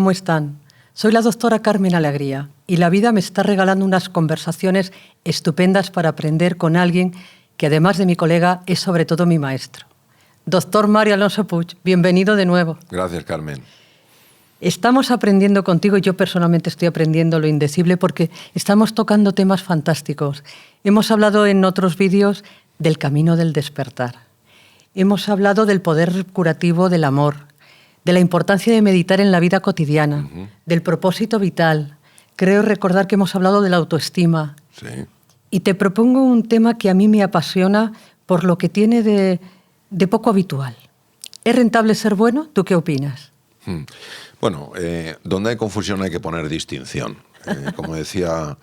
¿cómo están? Soy la doctora Carmen Alegría y la vida me está regalando unas conversaciones estupendas para aprender con alguien que, además de mi colega, es sobre todo mi maestro. Doctor Mario Alonso Puig, bienvenido de nuevo. Gracias, Carmen. Estamos aprendiendo contigo y yo personalmente estoy aprendiendo lo indecible porque estamos tocando temas fantásticos. Hemos hablado en otros vídeos del camino del despertar. Hemos hablado del poder curativo del amor, de la importancia de meditar en la vida cotidiana, del propósito vital. Creo recordar que hemos hablado de la autoestima. Sí. Y te propongo un tema que a mí me apasiona por lo que tiene de poco habitual. ¿Es rentable ser bueno? ¿Tú qué opinas? Bueno, donde hay confusión hay que poner distinción. Como decía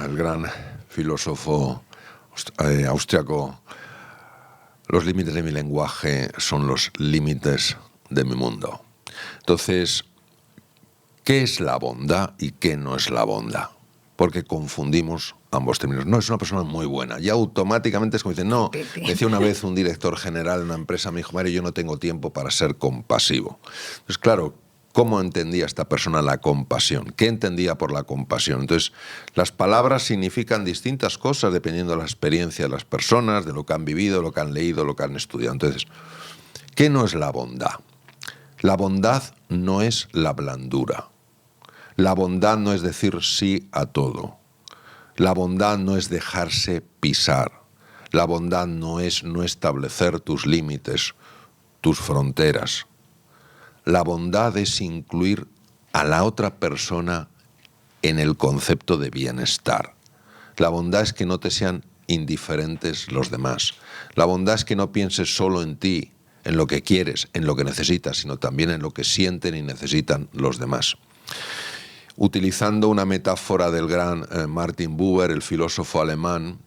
el gran filósofo austriaco, los límites de mi lenguaje son los límites de mi mundo. Entonces, ¿qué es la bondad y qué no es la bondad? Porque confundimos ambos términos. No, es una persona muy buena. Y automáticamente es como dicen, no, decía una vez un director general de una empresa, me dijo, Mario, yo no tengo tiempo para ser compasivo. Entonces, claro, ¿cómo entendía esta persona la compasión? ¿Qué entendía por la compasión? Entonces, las palabras significan distintas cosas dependiendo de la experiencia de las personas, de lo que han vivido, lo que han leído, lo que han estudiado. Entonces, ¿qué no es la bondad? La bondad no es la blandura. La bondad no es decir sí a todo. La bondad no es dejarse pisar. La bondad no es no establecer tus límites, tus fronteras. La bondad es incluir a la otra persona en el concepto de bienestar. La bondad es que no te sean indiferentes los demás. La bondad es que no pienses solo en ti, en lo que quieres, en lo que necesitas, sino también en lo que sienten y necesitan los demás. Utilizando una metáfora del gran Martin Buber, el filósofo alemán,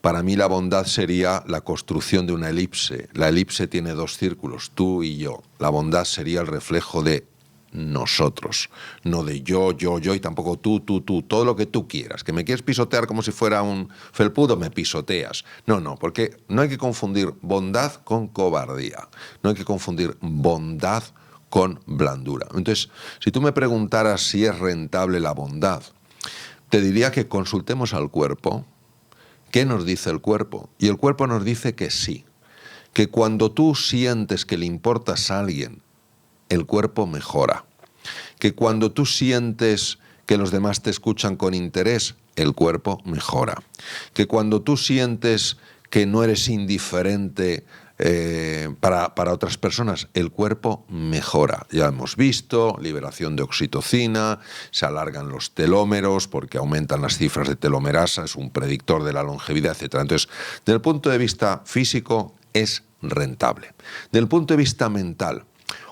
para mí la bondad sería la construcción de una elipse. La elipse tiene dos círculos, tú y yo. La bondad sería el reflejo de nosotros, no de yo, y tampoco tú, todo lo que tú quieras. Que me quieres pisotear como si fuera un felpudo, me pisoteas. No, porque no hay que confundir bondad con cobardía. No hay que confundir bondad con blandura. Entonces, si tú me preguntaras si es rentable la bondad, te diría que consultemos al cuerpo. ¿Qué nos dice el cuerpo? Y el cuerpo nos dice que sí, que cuando tú sientes que le importas a alguien, el cuerpo mejora, que cuando tú sientes que los demás te escuchan con interés, el cuerpo mejora, que cuando tú sientes que no eres indiferente para otras personas, el cuerpo mejora. Ya hemos visto, liberación de oxitocina, se alargan los telómeros porque aumentan las cifras de telomerasa, es un predictor de la longevidad, etc. Entonces, desde el punto de vista físico, es rentable. Desde el punto de vista mental,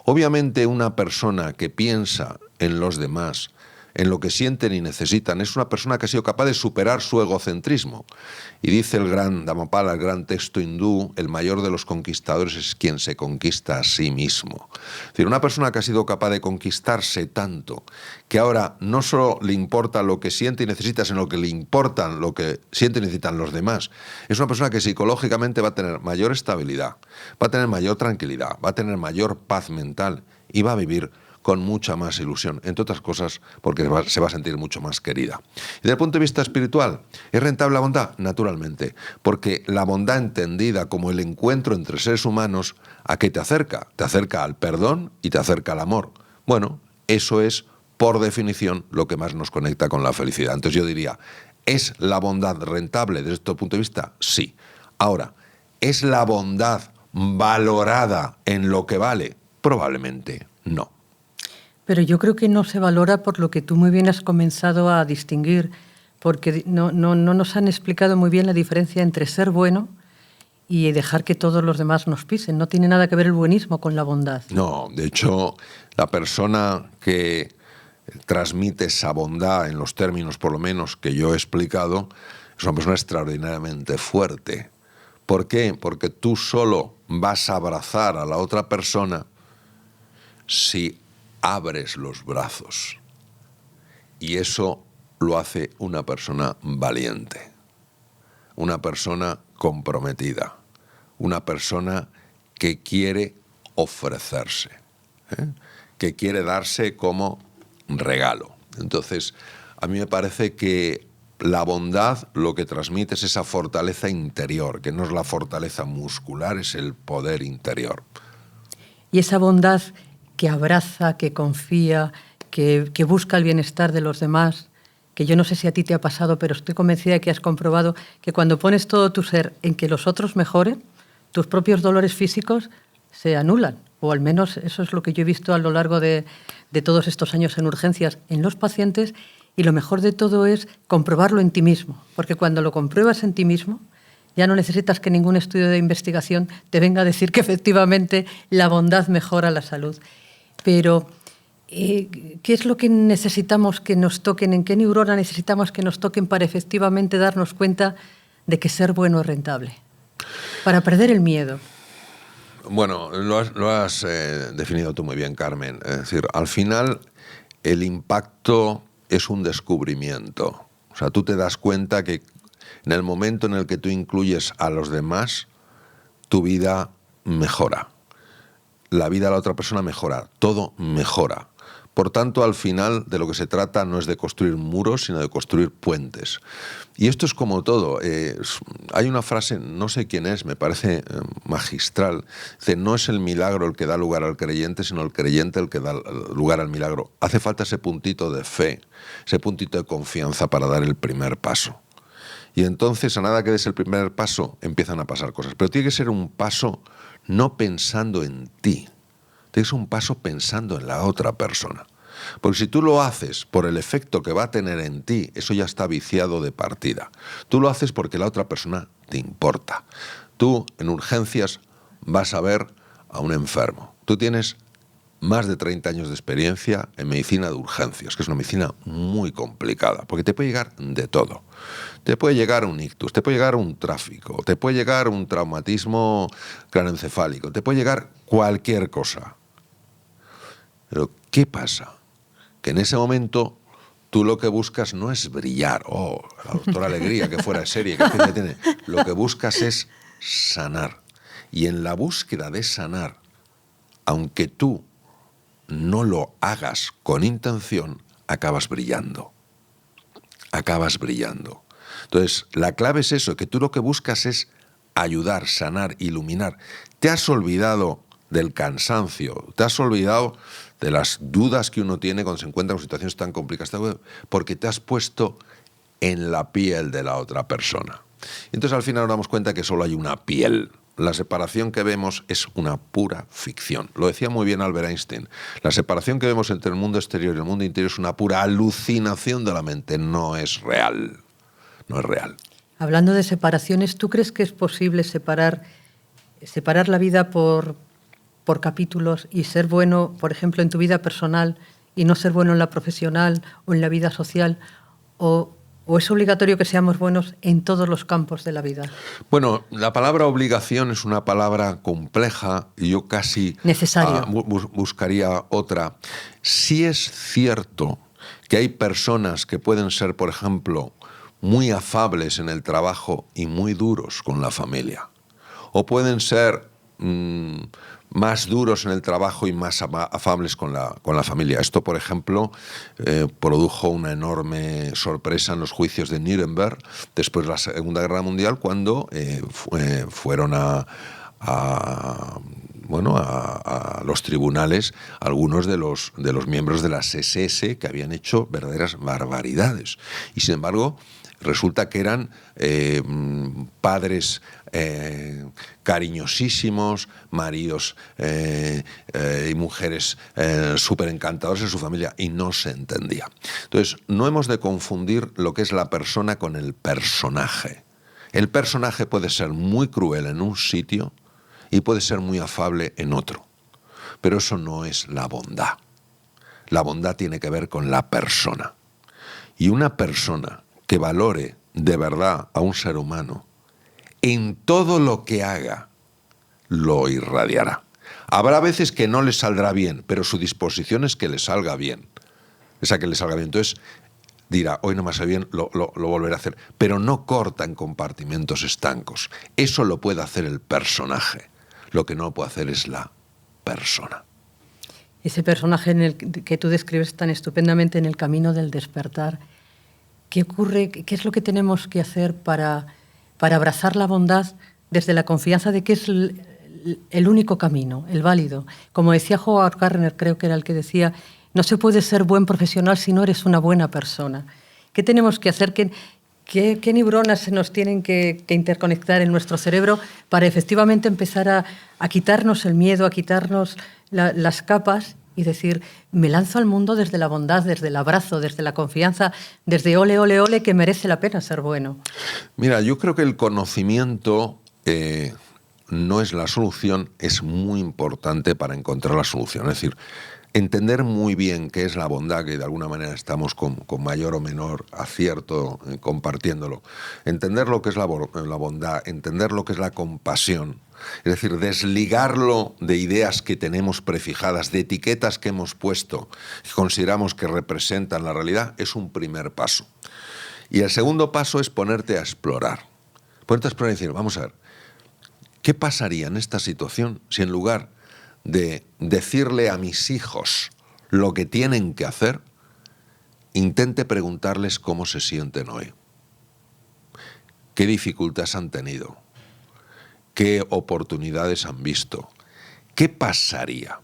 obviamente una persona que piensa en los demás, en lo que sienten y necesitan, es una persona que ha sido capaz de superar su egocentrismo. Y dice el gran Dhammapada, el gran texto hindú, el mayor de los conquistadores es quien se conquista a sí mismo. Es decir, una persona que ha sido capaz de conquistarse tanto, que ahora no solo le importa lo que siente y necesita, sino que le importan lo que sienten y necesitan los demás, es una persona que psicológicamente va a tener mayor estabilidad, va a tener mayor tranquilidad, va a tener mayor paz mental y va a vivir con mucha más ilusión, entre otras cosas porque se va a sentir mucho más querida. Y desde el punto de vista espiritual, ¿es rentable la bondad? Naturalmente, porque la bondad entendida como el encuentro entre seres humanos, ¿a qué te acerca? Te acerca al perdón y te acerca al amor. Bueno, eso es, por definición, lo que más nos conecta con la felicidad. Entonces yo diría, ¿es la bondad rentable desde este punto de vista? Sí. Ahora, ¿es la bondad valorada en lo que vale? Probablemente no. Pero yo creo que no se valora por lo que tú muy bien has comenzado a distinguir, porque no nos han explicado muy bien la diferencia entre ser bueno y dejar que todos los demás nos pisen. No tiene nada que ver el buenismo con la bondad. No, de hecho, la persona que transmite esa bondad en los términos, por lo menos, que yo he explicado, es una persona extraordinariamente fuerte. ¿Por qué? Porque tú solo vas a abrazar a la otra persona si abres los brazos. Y eso lo hace una persona valiente, una persona comprometida, una persona que quiere ofrecerse, que quiere darse como regalo. Entonces, a mí me parece que la bondad lo que transmite es esa fortaleza interior, que no es la fortaleza muscular, es el poder interior. Y esa bondad que abraza, que confía, que busca el bienestar de los demás, que yo no sé si a ti te ha pasado, pero estoy convencida de que has comprobado que cuando pones todo tu ser en que los otros mejoren, tus propios dolores físicos se anulan. O al menos eso es lo que yo he visto a lo largo de todos estos años en urgencias en los pacientes. Y lo mejor de todo es comprobarlo en ti mismo, porque cuando lo compruebas en ti mismo, ya no necesitas que ningún estudio de investigación te venga a decir que efectivamente la bondad mejora la salud. Pero, ¿qué es lo que necesitamos que nos toquen? ¿En qué neurona necesitamos que nos toquen para efectivamente darnos cuenta de que ser bueno es rentable? Para perder el miedo. Bueno, lo has definido tú muy bien, Carmen. Es decir, al final el impacto es un descubrimiento. O sea, tú te das cuenta que en el momento en el que tú incluyes a los demás, tu vida mejora. La vida de la otra persona mejora. Todo mejora. Por tanto, al final de lo que se trata no es de construir muros, sino de construir puentes. Y esto es como todo. Hay una frase, no sé quién es, me parece magistral. Dice, no es el milagro el que da lugar al creyente, sino el creyente el que da lugar al milagro. Hace falta ese puntito de fe, ese puntito de confianza para dar el primer paso. Y entonces, a nada que des el primer paso, empiezan a pasar cosas. Pero tiene que ser un paso no pensando en ti. Tiene que ser un paso pensando en la otra persona. Porque si tú lo haces por el efecto que va a tener en ti, eso ya está viciado de partida. Tú lo haces porque la otra persona te importa. Tú, en urgencias, vas a ver a un enfermo. Tú tienes más de 30 años de experiencia en medicina de urgencias, que es una medicina muy complicada, porque te puede llegar de todo. Te puede llegar un ictus, te puede llegar un tráfico, te puede llegar un traumatismo craneoencefálico, te puede llegar cualquier cosa. Pero, ¿qué pasa? Que en ese momento tú lo que buscas no es brillar, la doctora Alegría, que fuera serie, que tiene. Lo que buscas es sanar. Y en la búsqueda de sanar, aunque tú no lo hagas con intención, acabas brillando. Acabas brillando. Entonces, la clave es eso, que tú lo que buscas es ayudar, sanar, iluminar. Te has olvidado del cansancio, te has olvidado de las dudas que uno tiene cuando se encuentra en situaciones tan complicadas, porque te has puesto en la piel de la otra persona. Entonces, al final nos damos cuenta que solo hay una piel. La separación que vemos es una pura ficción. Lo decía muy bien Albert Einstein. La separación que vemos entre el mundo exterior y el mundo interior es una pura alucinación de la mente. No es real. No es real. Hablando de separaciones, ¿tú crees que es posible separar la vida por capítulos y ser bueno, por ejemplo, en tu vida personal y no ser bueno en la profesional o en la vida social? ¿O es obligatorio que seamos buenos en todos los campos de la vida? Bueno, la palabra obligación es una palabra compleja y yo casi buscaría otra. Sí es cierto que hay personas que pueden ser, por ejemplo, muy afables en el trabajo y muy duros con la familia. O pueden ser más duros en el trabajo y más afables con la familia. Esto, por ejemplo, produjo una enorme sorpresa en los juicios de Nuremberg después de la Segunda Guerra Mundial, cuando fueron a los tribunales algunos de los miembros de las SS que habían hecho verdaderas barbaridades. Y sin embargo, resulta que eran padres cariñosísimos, maridos y mujeres súper encantadores en su familia, y no se entendía. Entonces, no hemos de confundir lo que es la persona con el personaje. El personaje puede ser muy cruel en un sitio y puede ser muy afable en otro, pero eso no es la bondad. La bondad tiene que ver con la persona. Y una persona que valore de verdad a un ser humano, en todo lo que haga, lo irradiará. Habrá veces que no le saldrá bien, pero su disposición es que le salga bien. Esa que le salga bien. Entonces dirá, hoy no me sale bien, lo volveré a hacer. Pero no corta en compartimentos estancos. Eso lo puede hacer el personaje. Lo que no puede hacer es la persona. ese personaje que tú describes tan estupendamente en el camino del despertar. ¿Qué ocurre? ¿Qué es lo que tenemos que hacer para abrazar la bondad desde la confianza de que es el único camino, el válido? Como decía Howard Gardner, creo que era el que decía, no se puede ser buen profesional si no eres una buena persona. ¿Qué tenemos que hacer? ¿Qué neuronas se nos tienen que interconectar en nuestro cerebro para efectivamente empezar a quitarnos el miedo, a quitarnos las capas y decir, me lanzo al mundo desde la bondad, desde el abrazo, desde la confianza, desde ole, ole, ole, que merece la pena ser bueno? Mira, yo creo que el conocimiento no es la solución, es muy importante para encontrar la solución. Es decir, entender muy bien qué es la bondad, que de alguna manera estamos con mayor o menor acierto compartiéndolo. Entender lo que es la bondad, entender lo que es la compasión. Es decir, desligarlo de ideas que tenemos prefijadas, de etiquetas que hemos puesto, que consideramos que representan la realidad, es un primer paso. Y el segundo paso es ponerte a explorar. Ponerte a explorar y decir, vamos a ver, ¿qué pasaría en esta situación si en lugar de decirle a mis hijos lo que tienen que hacer, intente preguntarles cómo se sienten hoy? ¿Qué dificultades han tenido? ¿Qué oportunidades han visto? ¿Qué pasaría?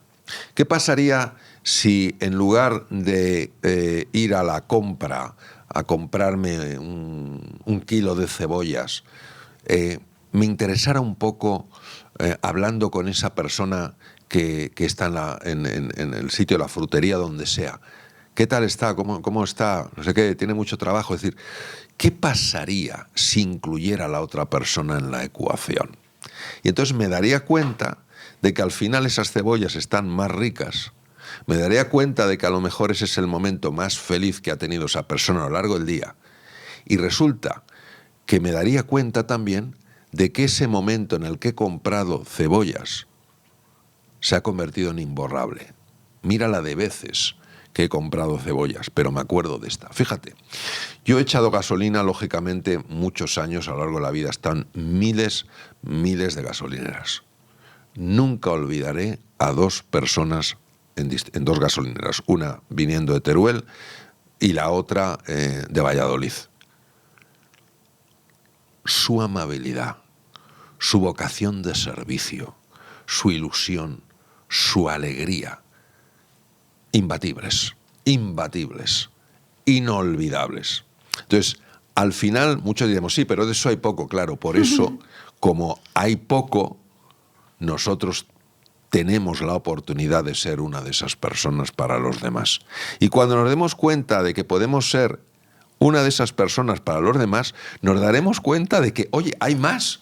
¿Qué pasaría si en lugar de ir a la compra a comprarme un kilo de cebollas, me interesara un poco hablando con esa persona que está en el sitio de la frutería, donde sea? ¿Qué tal está? ¿Cómo está? No sé qué, tiene mucho trabajo. Es decir, ¿qué pasaría si incluyera a la otra persona en la ecuación? Y entonces me daría cuenta de que al final esas cebollas están más ricas. Me daría cuenta de que a lo mejor ese es el momento más feliz que ha tenido esa persona a lo largo del día. Y resulta que me daría cuenta también de que ese momento en el que he comprado cebollas se ha convertido en imborrable. Mira la de veces que he comprado cebollas, pero me acuerdo de esta. Fíjate, yo he echado gasolina, lógicamente, muchos años a lo largo de la vida. Están miles de gasolineras. Nunca olvidaré a dos personas en dos gasolineras, una viniendo de Teruel y la otra de Valladolid. Su amabilidad, su vocación de servicio, su ilusión, su alegría, imbatibles, inolvidables. Entonces, al final, muchos diremos, sí, pero de eso hay poco, claro. Por eso, como hay poco, nosotros tenemos la oportunidad de ser una de esas personas para los demás. Y cuando nos demos cuenta de que podemos ser una de esas personas para los demás, nos daremos cuenta de que, oye, hay más.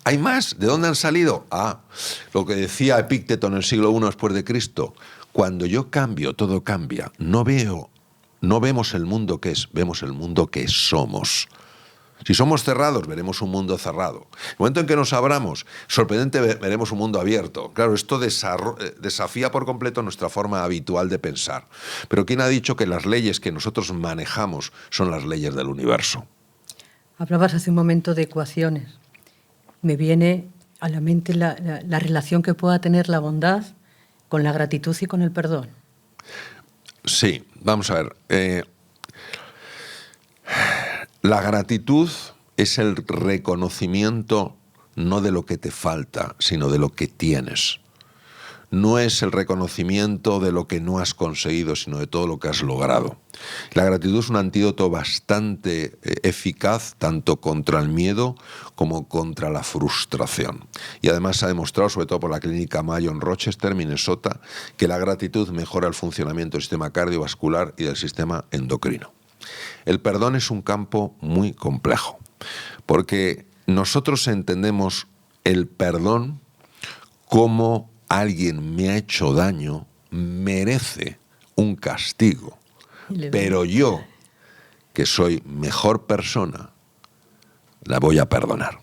Hay más. ¿De dónde han salido? Lo que decía Epícteto en el siglo I después de Cristo. Cuando yo cambio, todo cambia. No vemos el mundo que es, vemos el mundo que somos. Si somos cerrados, veremos un mundo cerrado. En el momento en que nos abramos, sorprendente, veremos un mundo abierto. Claro, esto desafía por completo nuestra forma habitual de pensar. Pero ¿quién ha dicho que las leyes que nosotros manejamos son las leyes del universo? Hablabas hace un momento de ecuaciones. Me viene a la mente la relación que pueda tener la bondad con la gratitud y con el perdón. Sí, vamos a ver. La gratitud es el reconocimiento no de lo que te falta, sino de lo que tienes. No es el reconocimiento de lo que no has conseguido, sino de todo lo que has logrado. La gratitud es un antídoto bastante eficaz, tanto contra el miedo como contra la frustración. Y además se ha demostrado, sobre todo por la clínica Mayo en Rochester, Minnesota, que la gratitud mejora el funcionamiento del sistema cardiovascular y del sistema endocrino. El perdón es un campo muy complejo, porque nosotros entendemos el perdón como alguien me ha hecho daño, merece un castigo, pero yo, que soy mejor persona, la voy a perdonar.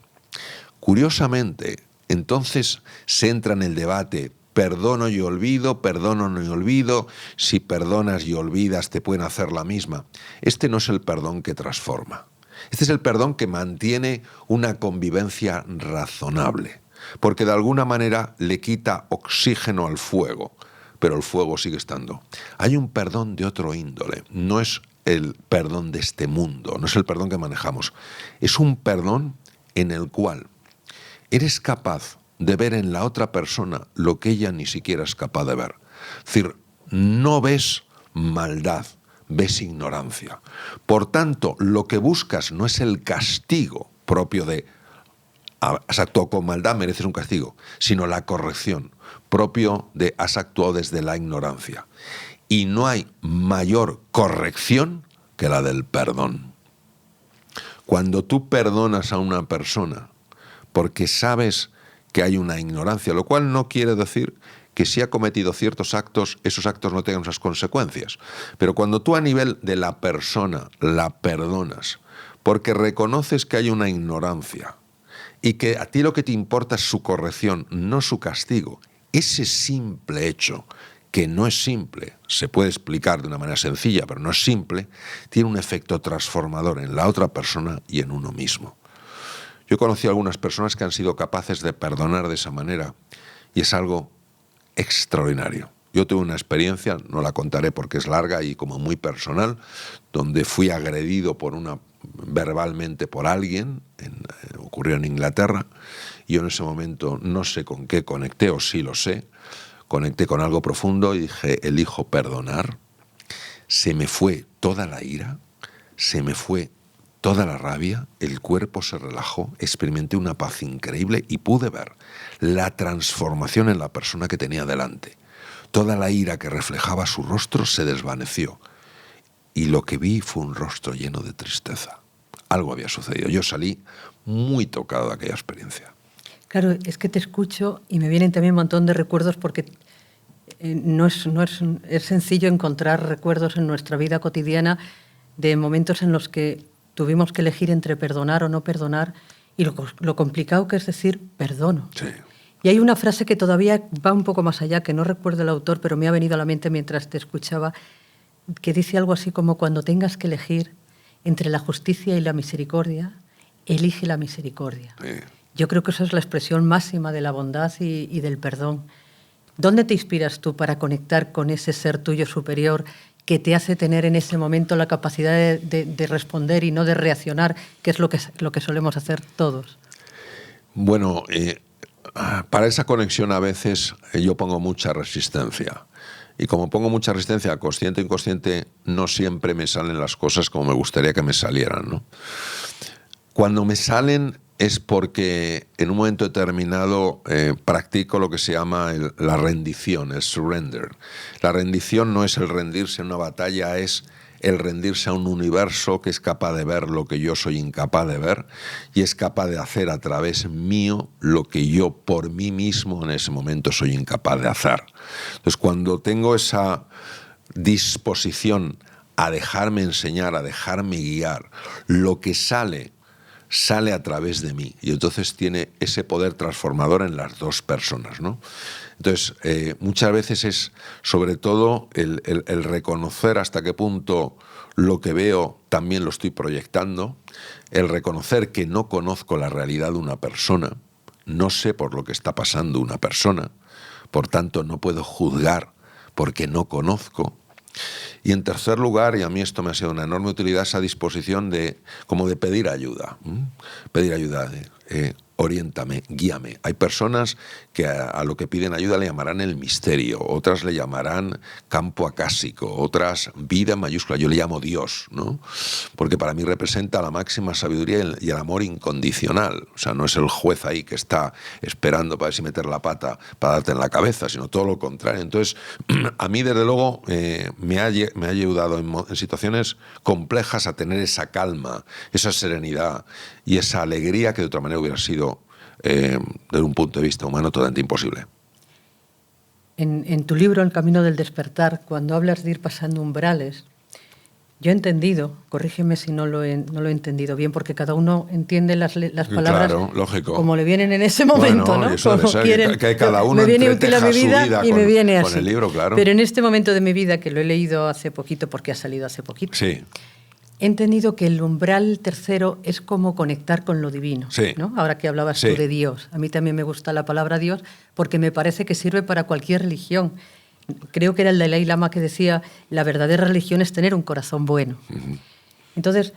Curiosamente, entonces se entra en el debate, perdono y olvido, perdono y olvido, si perdonas y olvidas te pueden hacer la misma. Este no es el perdón que transforma. Este es el perdón que mantiene una convivencia razonable, porque de alguna manera le quita oxígeno al fuego, pero el fuego sigue estando. Hay un perdón de otro índole, no es el perdón de este mundo, no es el perdón que manejamos, es un perdón en el cual eres capaz de ver en la otra persona lo que ella ni siquiera es capaz de ver. Es decir, no ves maldad, ves ignorancia. Por tanto, lo que buscas no es el castigo propio de has actuado con maldad, mereces un castigo, sino la corrección propio de has actuado desde la ignorancia. Y no hay mayor corrección que la del perdón. Cuando tú perdonas a una persona porque sabes que hay una ignorancia, lo cual no quiere decir que si ha cometido ciertos actos, esos actos no tengan esas consecuencias. Pero cuando tú a nivel de la persona la perdonas porque reconoces que hay una ignorancia y que a ti lo que te importa es su corrección, no su castigo, ese simple hecho, que no es simple, se puede explicar de una manera sencilla, pero no es simple, tiene un efecto transformador en la otra persona y en uno mismo. Yo he conocido a algunas personas que han sido capaces de perdonar de esa manera y es algo extraordinario. Yo tuve una experiencia, no la contaré porque es larga y como muy personal, donde fui agredido verbalmente por alguien, ocurrió en Inglaterra, y yo en ese momento no sé con qué conecté, o sí lo sé, conecté con algo profundo y dije, elijo perdonar. Se me fue toda la ira, se me fue toda la rabia, el cuerpo se relajó, experimenté una paz increíble y pude ver la transformación en la persona que tenía delante. Toda la ira que reflejaba su rostro se desvaneció y lo que vi fue un rostro lleno de tristeza. Algo había sucedido. Yo salí muy tocado de aquella experiencia. Claro, es que te escucho y me vienen también un montón de recuerdos porque es sencillo encontrar recuerdos en nuestra vida cotidiana de momentos en los que tuvimos que elegir entre perdonar o no perdonar y lo complicado que es decir perdono. Sí. Y hay una frase que todavía va un poco más allá, que no recuerdo el autor, pero me ha venido a la mente mientras te escuchaba, que dice algo así como cuando tengas que elegir entre la justicia y la misericordia, elige la misericordia. Sí. Yo creo que esa es la expresión máxima de la bondad y del perdón. ¿Dónde te inspiras tú para conectar con ese ser tuyo superior que te hace tener en ese momento la capacidad de responder y no de reaccionar, que es lo que solemos hacer todos? Bueno, para esa conexión a veces yo pongo mucha resistencia. Y como pongo mucha resistencia, consciente o inconsciente, no siempre me salen las cosas como me gustaría que me salieran, ¿no? Cuando me salen es porque en un momento determinado practico lo que se llama la rendición, el surrender. La rendición no es el rendirse en una batalla, es el rendirse a un universo que es capaz de ver lo que yo soy incapaz de ver y es capaz de hacer a través mío lo que yo por mí mismo en ese momento soy incapaz de hacer. Entonces, cuando tengo esa disposición a dejarme enseñar, a dejarme guiar, lo que sale a través de mí y entonces tiene ese poder transformador en las dos personas, ¿no? Entonces, muchas veces es sobre todo el reconocer hasta qué punto lo que veo también lo estoy proyectando, el reconocer que no conozco la realidad de una persona, no sé por lo que está pasando una persona, por tanto no puedo juzgar porque no conozco. Y en tercer lugar, y a mí esto me ha sido una enorme utilidad, esa disposición de pedir ayuda. Pedir ayuda, oriéntame, guíame. Hay personas que a lo que piden ayuda le llamarán el misterio, otras le llamarán campo acásico, otras vida en mayúscula, yo le llamo Dios, ¿no? Porque para mí representa la máxima sabiduría y el amor incondicional. O sea, no es el juez ahí que está esperando para ver si meter la pata para darte en la cabeza, sino todo lo contrario. Entonces, a mí desde luego me ha ayudado en situaciones complejas a tener esa calma, esa serenidad y esa alegría que de otra manera hubiera sido desde un punto de vista humano totalmente imposible. En tu libro El camino del despertar, cuando hablas de ir pasando umbrales, yo he entendido, corrígeme si no lo he entendido bien, porque cada uno entiende las palabras claro, lógico, como le vienen en ese momento, bueno, ¿no? Eso como quieren. Que cada uno me viene útil a mi vida y me viene así. Con el libro, claro. Pero en este momento de mi vida, que lo he leído hace poquito, porque ha salido hace poquito, sí. He entendido que el umbral tercero es como conectar con lo divino, sí. ¿no? Ahora que hablabas sí. tú de Dios. A mí también me gusta la palabra Dios porque me parece que sirve para cualquier religión. Creo que era el Dalai Lama que decía, la verdadera religión es tener un corazón bueno. Entonces,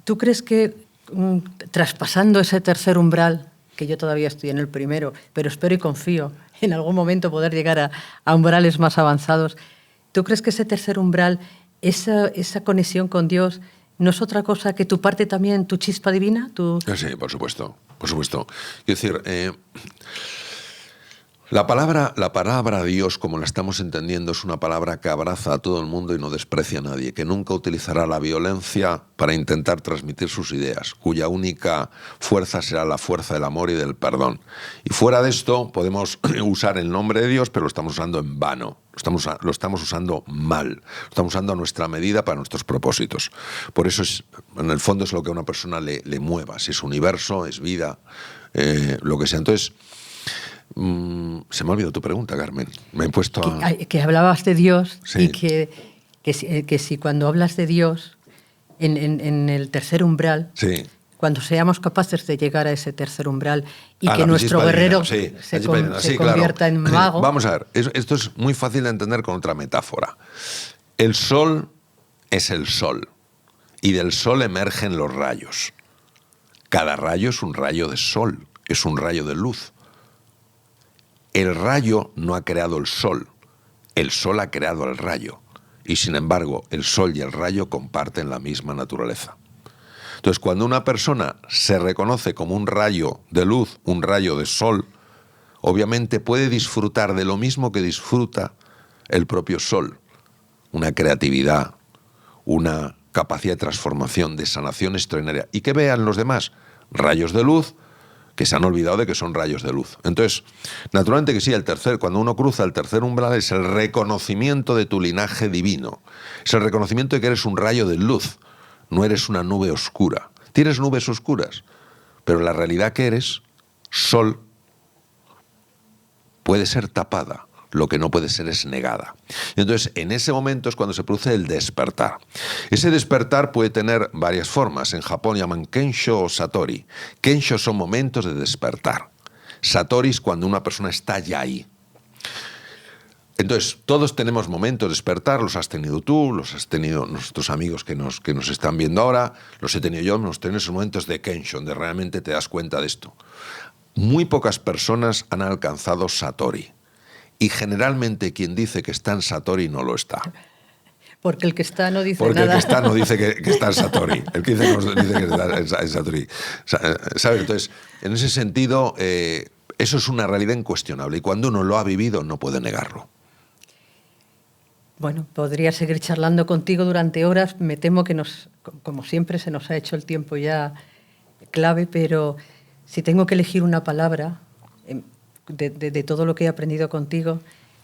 ¿tú crees que traspasando ese tercer umbral, que yo todavía estoy en el primero, pero espero y confío en algún momento poder llegar a umbrales más avanzados, ¿tú crees que ese tercer umbral, esa conexión con Dios, no es otra cosa que tu parte también, tu chispa divina? Sí, por supuesto, por supuesto. Quiero decir, la palabra Dios, como la estamos entendiendo, es una palabra que abraza a todo el mundo y no desprecia a nadie, que nunca utilizará la violencia para intentar transmitir sus ideas, cuya única fuerza será la fuerza del amor y del perdón. Y fuera de esto, podemos usar el nombre de Dios, pero lo estamos usando en vano, lo estamos usando mal, lo estamos usando a nuestra medida para nuestros propósitos. Por eso, en el fondo, es lo que a una persona le mueva, si es universo, es vida, lo que sea. Entonces, se me ha olvidado tu pregunta, Carmen. Me he puesto que hablabas de Dios, sí. Y que si cuando hablas de Dios en el tercer umbral, sí. Cuando seamos capaces de llegar a ese tercer umbral y que nuestro guerrero se convierta en mago... Vamos a ver, esto es muy fácil de entender con otra metáfora. El sol es el sol y del sol emergen los rayos. Cada rayo es un rayo de sol, es un rayo de luz. El rayo no ha creado el sol ha creado el rayo, y sin embargo el sol y el rayo comparten la misma naturaleza. Entonces, cuando una persona se reconoce como un rayo de luz, un rayo de sol, obviamente puede disfrutar de lo mismo que disfruta el propio sol, una creatividad, una capacidad de transformación, de sanación extraordinaria, y que vean los demás rayos de luz que se han olvidado de que son rayos de luz. Entonces, naturalmente que sí, cuando uno cruza el tercer umbral es el reconocimiento de tu linaje divino. Es el reconocimiento de que eres un rayo de luz, no eres una nube oscura. Tienes nubes oscuras, pero la realidad que eres, sol, puede ser tapada. Lo que no puede ser es negada. Y entonces, en ese momento es cuando se produce el despertar. Ese despertar puede tener varias formas. En Japón llaman Kensho o Satori. Kensho son momentos de despertar. Satori es cuando una persona está ya ahí. Entonces, todos tenemos momentos de despertar. Los has tenido tú, los has tenido nuestros amigos que nos están viendo ahora, los he tenido yo, hemos tenido esos momentos de Kensho, donde realmente te das cuenta de esto. Muy pocas personas han alcanzado Satori. Y generalmente quien dice que está en Satori no lo está. Porque el que está no dice Porque nada. Porque el que está no dice que está en Satori. El que dice no dice que está en Satori. ¿Sabes? Entonces, en ese sentido, eso es una realidad incuestionable. Y cuando uno lo ha vivido, no puede negarlo. Bueno, podría seguir charlando contigo durante horas. Me temo que como siempre, se nos ha hecho el tiempo ya clave, pero si tengo que elegir una palabra... De todo lo que he aprendido contigo,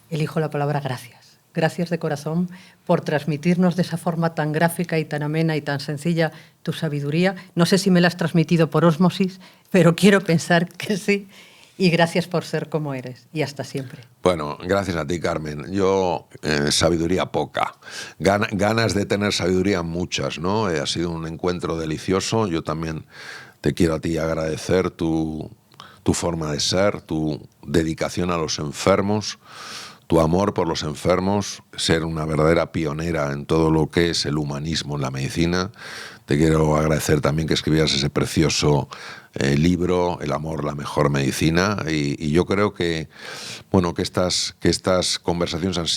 elijo la palabra gracias. Gracias de corazón por transmitirnos de esa forma tan gráfica y tan amena y tan sencilla tu sabiduría. No sé si me la has transmitido por ósmosis, pero quiero pensar que sí. Y gracias por ser como eres. Y hasta siempre. Bueno, gracias a ti, Carmen. Yo, sabiduría poca. Ganas de tener sabiduría muchas, ¿no? Ha sido un encuentro delicioso. Yo también te quiero a ti agradecer tu forma de ser, tu dedicación a los enfermos, tu amor por los enfermos, ser una verdadera pionera en todo lo que es el humanismo en la medicina. Te quiero agradecer también que escribieras ese precioso libro, El amor, la mejor medicina. Y yo creo que, bueno, que estas conversaciones han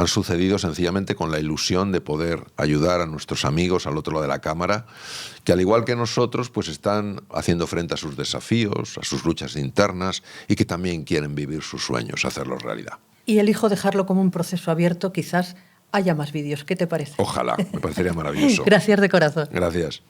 sucedido sencillamente con la ilusión de poder ayudar a nuestros amigos al otro lado de la cámara, que al igual que nosotros, pues están haciendo frente a sus desafíos, a sus luchas internas y que también quieren vivir sus sueños, hacerlos realidad. Y elijo dejarlo como un proceso abierto, quizás haya más vídeos. ¿Qué te parece? Ojalá, me parecería maravilloso. Gracias de corazón. Gracias.